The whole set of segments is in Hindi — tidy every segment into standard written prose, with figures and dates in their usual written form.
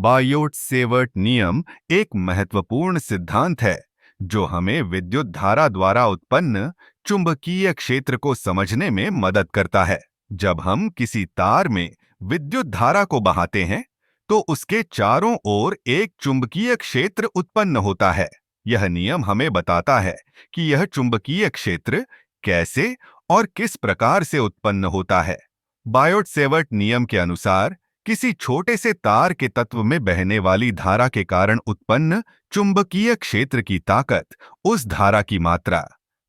बायोट-सेवर्ट नियम एक महत्वपूर्ण सिद्धांत है जो हमें विद्युत धारा द्वारा उत्पन्न चुंबकीय क्षेत्र को समझने में मदद करता है। जब हम किसी तार में विद्युत धारा को बहाते हैं, तो उसके चारों ओर एक चुंबकीय क्षेत्र उत्पन्न होता है। यह नियम हमें बताता है कि यह चुंबकीय क्षेत्र कैसे और किस प्रकार से उत्पन्न होता है। बायोट-सेवर्ट नियम के अनुसार किसी छोटे से तार के तत्व में बहने वाली धारा के कारण उत्पन्न चुंबकीय क्षेत्र की ताकत उस धारा की मात्रा,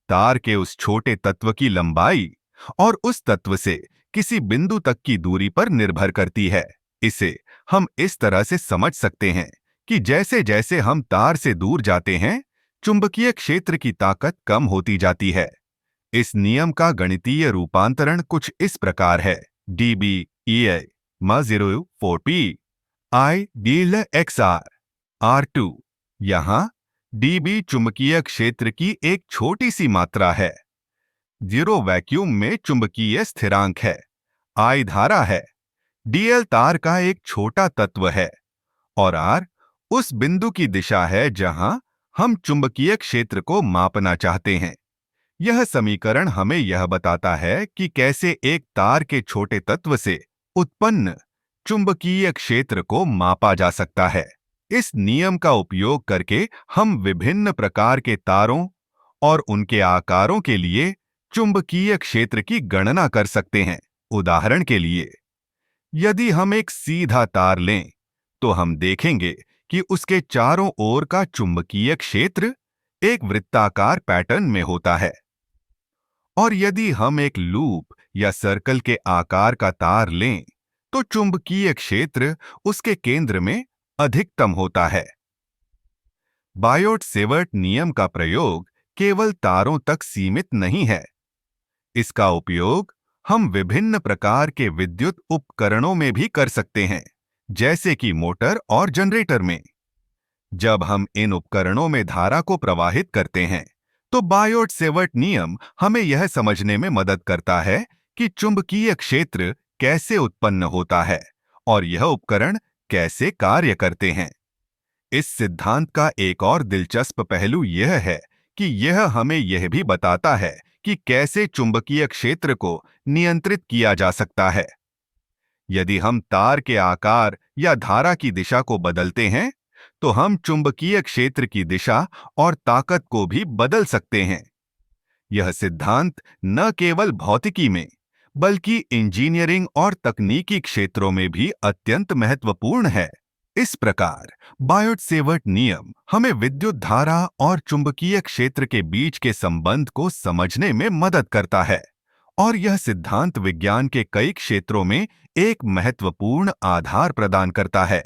तार के उस छोटे तत्व की लंबाई और उस तत्व से किसी बिंदु तक की दूरी पर निर्भर करती है। इसे हम इस तरह से समझ सकते हैं कि जैसे जैसे हम तार से दूर जाते हैं, चुंबकीय क्षेत्र की ताकत कम होती जाती है। इस नियम का गणितीय रूपांतरण कुछ इस प्रकार है: dB/EA = 4P I/XR R2। यहाँ dB चुंबकीय क्षेत्र की एक छोटी सी मात्रा है, 0 वैक्यूम में चुंबकीय स्थिरांक है, I धारा है, dl तार का एक छोटा तत्व है और R उस बिंदु की दिशा है जहां हम चुंबकीय क्षेत्र को मापना चाहते हैं। यह समीकरण हमें यह बताता है कि कैसे एक तार के छोटे तत्व से उत्पन्न चुंबकीय क्षेत्र को मापा जा सकता है। इस नियम का उपयोग करके हम विभिन्न प्रकार के तारों और उनके आकारों के लिए चुंबकीय क्षेत्र की गणना कर सकते हैं। उदाहरण के लिए, यदि हम एक सीधा तार लें, तो हम देखेंगे कि उसके चारों ओर का चुंबकीय क्षेत्र एक वृत्ताकार पैटर्न में होता है। और यदि हम एक लूप या सर्कल के आकार का तार लें, तो चुंबकीय क्षेत्र उसके केंद्र में अधिकतम होता है। बायोट-सेवर्ट नियम का प्रयोग केवल तारों तक सीमित नहीं है। इसका उपयोग हम विभिन्न प्रकार के विद्युत उपकरणों में भी कर सकते हैं, जैसे कि मोटर और जनरेटर में। जब हम इन उपकरणों में धारा को प्रवाहित करते हैं, तो बायोट-सेवर्ट नियम हमें यह समझने में मदद करता है कि चुंबकीय क्षेत्र कैसे उत्पन्न होता है और यह उपकरण कैसे कार्य करते हैं। इस सिद्धांत का एक और दिलचस्प पहलू यह है कि यह हमें यह भी बताता है कि कैसे चुंबकीय क्षेत्र को नियंत्रित किया जा सकता है। यदि हम तार के आकार या धारा की दिशा को बदलते हैं, तो हम चुंबकीय क्षेत्र की दिशा और ताकत को भी बदल सकते हैं। यह सिद्धांत न केवल भौतिकी में, बल्कि इंजीनियरिंग और तकनीकी क्षेत्रों में भी अत्यंत महत्वपूर्ण है। इस प्रकार बायोट-सेवर्ट नियम हमें विद्युत धारा और चुंबकीय क्षेत्र के बीच के संबंध को समझने में मदद करता है, और यह सिद्धांत विज्ञान के कई क्षेत्रों में एक महत्वपूर्ण आधार प्रदान करता है।